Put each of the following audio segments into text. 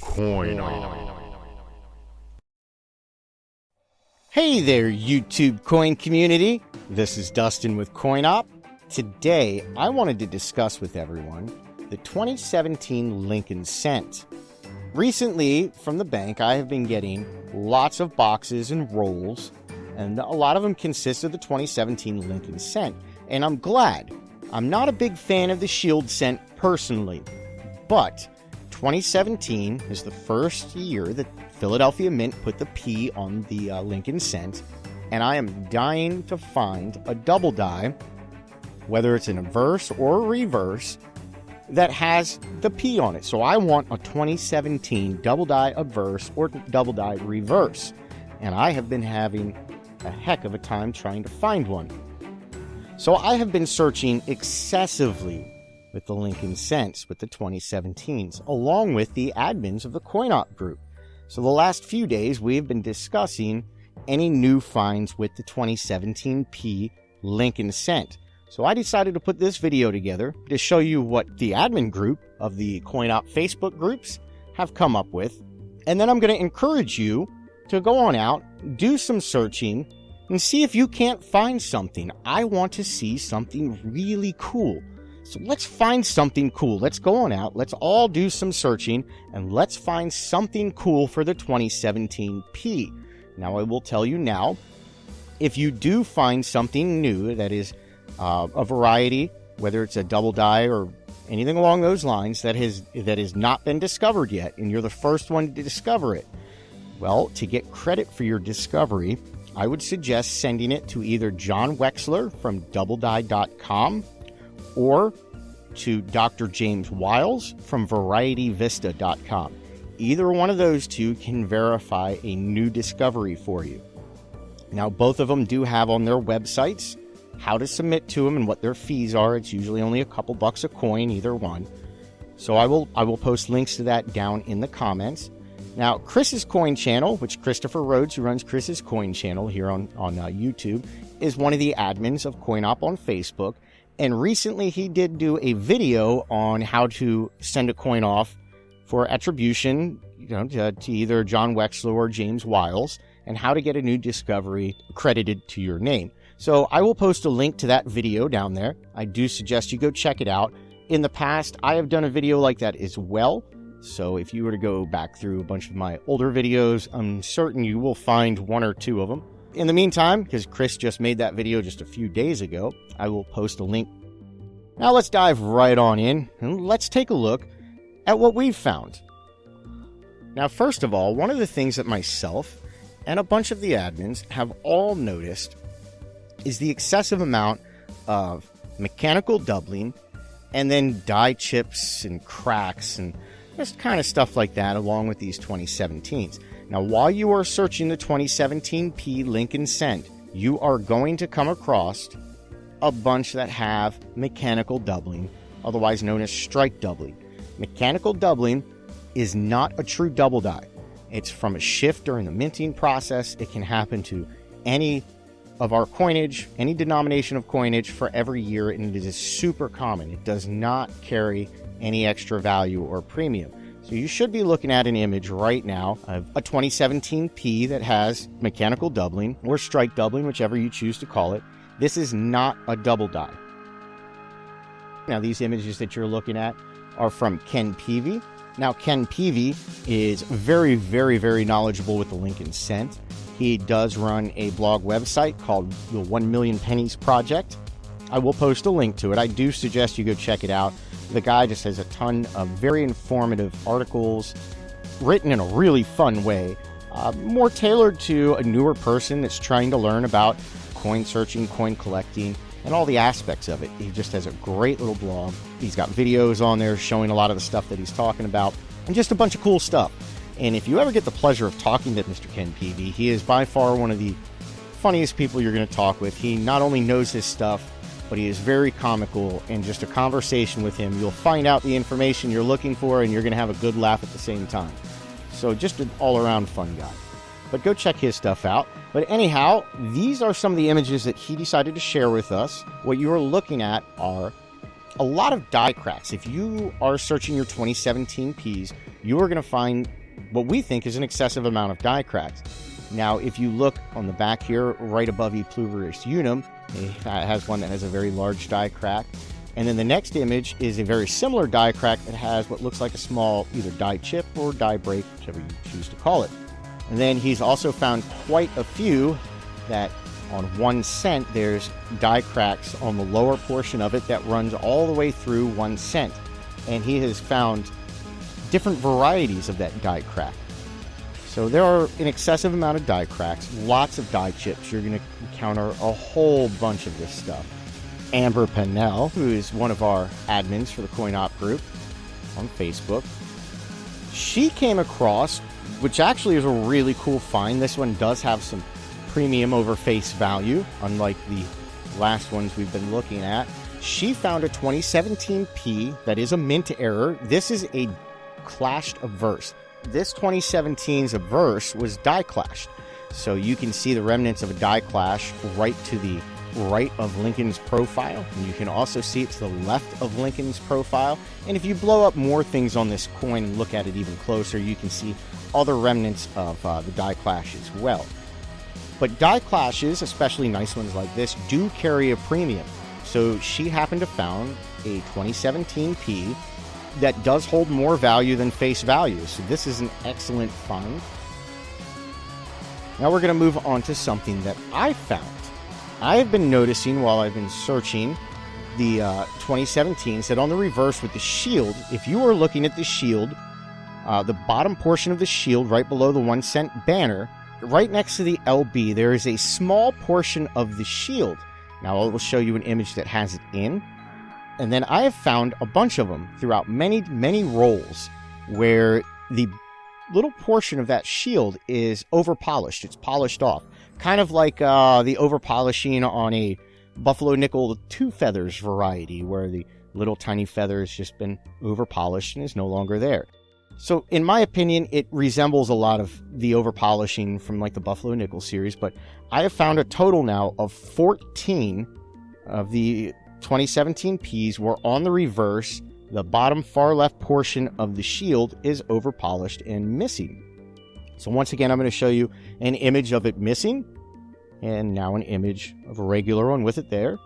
Coin. Hey there, YouTube coin community. This is Dustin with CoinOp. Today, I wanted to discuss with everyone the 2017 Lincoln Cent. Recently, from the bank, I have been getting lots of boxes and rolls, and a lot of them consist of the 2017 Lincoln Cent. And I'm glad. I'm not a big fan of the Shield Cent personally, but 2017 is the first year that Philadelphia Mint put the P on the Lincoln Cent, and I am dying to find a double die, whether it's in a verse or a reverse, that has the P on it. So I want a 2017 double die obverse or double die reverse, and I have been having a heck of a time trying to find one. So I have been searching excessively with the Lincoln Cents, with the 2017s, along with the admins of the CoinOp group. So the last few days, we have been discussing any new finds with the 2017 P Lincoln Cent. So I decided to put this video together to show you what the admin group of the CoinOp Facebook groups have come up with. And then I'm going to encourage you to go on out, do some searching, and see if you can't find something. I want to see something really cool. So let's find something cool. Let's go on out. Let's all do some searching, and let's find something cool for the 2017 P. Now, I will tell you now, if you do find something new that is a variety, whether it's a double die or anything along those lines that has not been discovered yet, and you're the first one to discover it, well, to get credit for your discovery, I would suggest sending it to either John Wexler from doubledie.com or to Dr. James Wiles from varietyvista.com. Either one of those two can verify a new discovery for you. Now, both of them do have on their websites how to submit to them and what their fees are. It's usually only a couple bucks a coin, either one. So I will post links to that down in the comments. Now, Chris's Coin Channel, which Christopher Rhodes, who runs Chris's Coin Channel here on YouTube, is one of the admins of CoinOp on Facebook. And recently he did do a video on how to send a coin off for attribution, to either John Wexler or James Wiles, and how to get a new discovery credited to your name. So I will post a link to that video down there. I do suggest you go check it out. In the past, I have done a video like that as well. So if you were to go back through a bunch of my older videos, I'm certain you will find one or two of them. In the meantime, because Chris just made that video just a few days ago, I will post a link. Now let's dive right on in, and let's take a look at what we've found. Now, first of all, one of the things that myself and a bunch of the admins have all noticed is the excessive amount of mechanical doubling and then die chips and cracks and just kind of stuff like that along with these 2017s. Now, while you are searching the 2017 P Lincoln Cent, you are going to come across a bunch that have mechanical doubling, otherwise known as strike doubling. Mechanical doubling is not a true double die. It's from a shift during the minting process. It can happen to any of our coinage, any denomination of coinage for every year, and it is super common. It does not carry any extra value or premium. So you should be looking at an image right now of a 2017 P that has mechanical doubling or strike doubling, whichever you choose to call it. This is not a double die. Now, these images that you're looking at are from Ken Peavy. Now, Ken Peavy is very, very, very knowledgeable with the Lincoln Cent. He does run a blog website called the 1 Million Pennies Project. I will post a link to it. I do suggest you go check it out. The guy just has a ton of very informative articles written in a really fun way, more tailored to a newer person that's trying to learn about coin searching, coin collecting, and all the aspects of it. He just has a great little blog. He's got videos on there showing a lot of the stuff that he's talking about, and just a bunch of cool stuff. And if you ever get the pleasure of talking to Mr. Ken Peavy, he is by far one of the funniest people you're going to talk with. He not only knows his stuff, but he is very comical, and just a conversation with him, you'll find out the information you're looking for, and you're going to have a good laugh at the same time. So just an all-around fun guy. But go check his stuff out. But anyhow, these are some of the images that he decided to share with us. What you are looking at are a lot of die cracks. If you are searching your 2017 Ps, you are going to find what we think is an excessive amount of die cracks. Now, if you look on the back here, right above E. pluvius unum, it has one that has a very large die crack. And then the next image is a very similar die crack that has what looks like a small either die chip or die break, whichever you choose to call it. And then he's also found quite a few that on 1 cent, there's die cracks on the lower portion of it that runs all the way through 1 cent. And he has found different varieties of that die crack. So there are an excessive amount of die cracks, lots of die chips. You're going to encounter a whole bunch of this stuff. Amber Pennell, who is one of our admins for the CoinOp group on Facebook, she came across, which actually is a really cool find. This one does have some premium over face value, unlike the last ones we've been looking at. She found a 2017 P that is a mint error. This is a clashed obverse. This 2017's obverse was die clashed. So you can see the remnants of a die clash right to the right of Lincoln's profile. And you can also see it to the left of Lincoln's profile. And if you blow up more things on this coin and look at it even closer, you can see other remnants of the die clash as well. But die clashes, especially nice ones like this, do carry a premium. So she happened to found a 2017 P that does hold more value than face value. So this is an excellent find. Now we're going to move on to something that I found. I've been noticing while I've been searching the 2017s that on the reverse with the shield, if you are looking at the shield, the bottom portion of the shield right below the 1 cent banner, right next to the LB, there is a small portion of the shield. Now I will show you an image that has it in. And then I have found a bunch of them throughout many, many rolls where the little portion of that shield is over-polished. It's polished off. Kind of like the over-polishing on a Buffalo Nickel 2 feathers variety, where the little tiny feather has just been over-polished and is no longer there. So in my opinion, it resembles a lot of the over-polishing from like the Buffalo Nickel series, but I have found a total now of 14 of the 2017 Ps where on the reverse, the bottom far left portion of the shield is over-polished and missing. So once again, I'm going to show you an image of it missing, and now an image of a regular one with it there,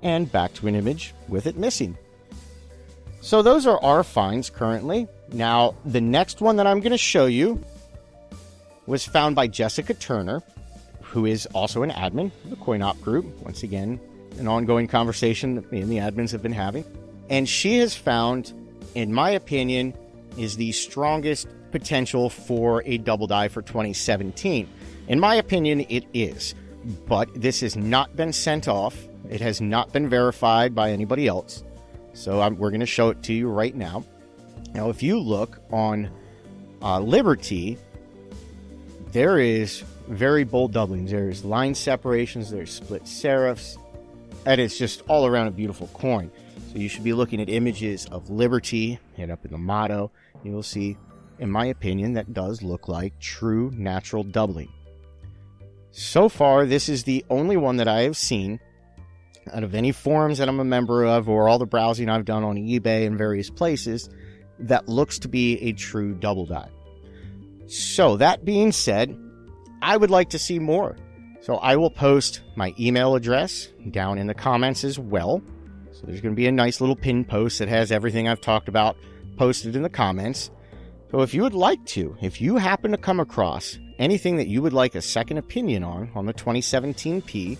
and back to an image with it missing. So those are our finds currently. Now, the next one that I'm going to show you was found by Jessica Turner, who is also an admin of the CoinOp group. Once again, an ongoing conversation that me and the admins have been having. And she has found, in my opinion, is the strongest potential for a double die for 2017. In my opinion, it is. But this has not been sent off. It has not been verified by anybody else. So we're going to show it to you right now. Now, if you look on Liberty, there is very bold doublings. There's line separations, there's split serifs, and it's just all around a beautiful coin. So you should be looking at images of Liberty, hit up in the motto. You will see, in my opinion, that does look like true natural doubling. So far, this is the only one that I have seen out of any forums that I'm a member of or all the browsing I've done on eBay and various places that looks to be a true double die. So that being said, I would like to see more. So I will post my email address down in the comments as well. So there's going to be a nice little pin post that has everything I've talked about posted in the comments. So if you would like to, if you happen to come across anything that you would like a second opinion on the 2017 P,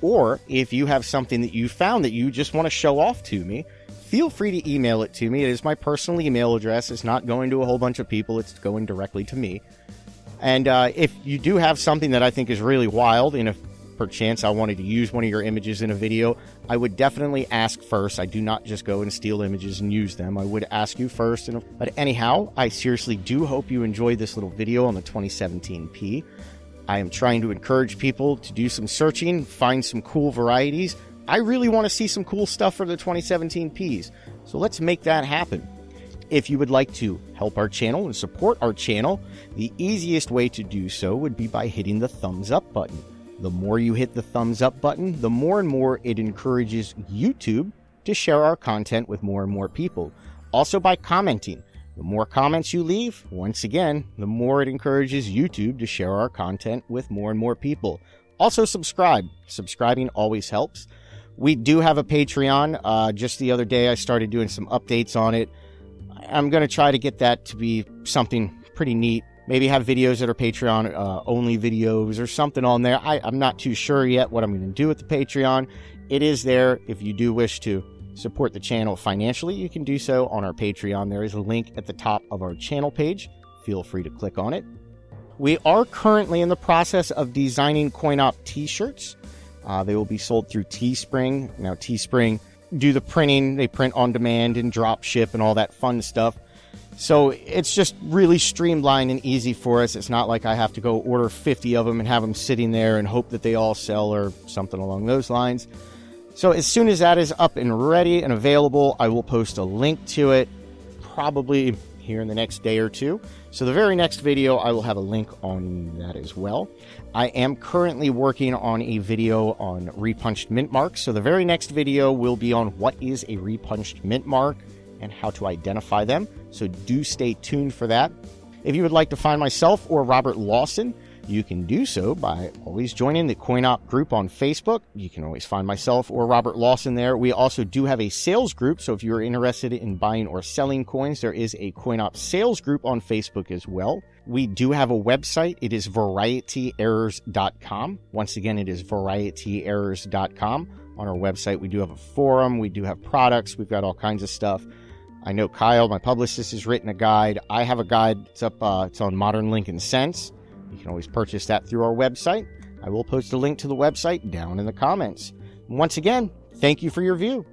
or if you have something that you found that you just want to show off to me, feel free to email it to me. It is my personal email address. It's not going to a whole bunch of people. It's going directly to me. And if you do have something that I think is really wild, and if perchance I wanted to use one of your images in a video, I would definitely ask first. I do not just go and steal images and use them. I would ask you first. But anyhow, I seriously do hope you enjoyed this little video on the 2017 P. I am trying to encourage people to do some searching, find some cool varieties. I really want to see some cool stuff for the 2017 Ps. So let's make that happen. If you would like to help our channel and support our channel, the easiest way to do so would be by hitting the thumbs up button. The more you hit the thumbs up button, the more and more it encourages YouTube to share our content with more and more people. Also by commenting. The more comments you leave, once again, the more it encourages YouTube to share our content with more and more people. Also subscribe. Subscribing always helps. We do have a Patreon. Just the other day I started doing some updates on it. I'm going to try to get that to be something pretty neat. Maybe have videos that are Patreon only videos or something on there. I'm not too sure yet what I'm going to do with the Patreon. It is there. If you do wish to support the channel financially, you can do so on our Patreon. There is a link at the top of our channel page. Feel free to click on it. We are currently in the process of designing CoinOp t-shirts. They will be sold through Teespring. Now, Teespring do the printing. They print on demand and drop ship and all that fun stuff. So it's just really streamlined and easy for us. It's not like I have to go order 50 of them and have them sitting there and hope that they all sell or something along those lines. So as soon as that is up and ready and available, I will post a link to it probably here in the next day or two. So the very next video, I will have a link on that as well. I am currently working on a video on repunched mint marks. So the very next video will be on what is a repunched mint mark and how to identify them. So do stay tuned for that. If you would like to find myself or Robert Lawson, you can do so by always joining the CoinOp group on Facebook. You can always find myself or Robert Lawson there. We also do have a sales group, so if you're interested in buying or selling coins, there is a CoinOp sales group on Facebook as well. We do have a website. It is varietyerrors.com. Once again, it is varietyerrors.com. On our website, we do have a forum. We do have products. We've got all kinds of stuff. I know Kyle, my publicist, has written a guide. I have a guide. It's up. It's on Modern Lincoln Cents. You can always purchase that through our website. I will post a link to the website down in the comments. Once again, thank you for your view.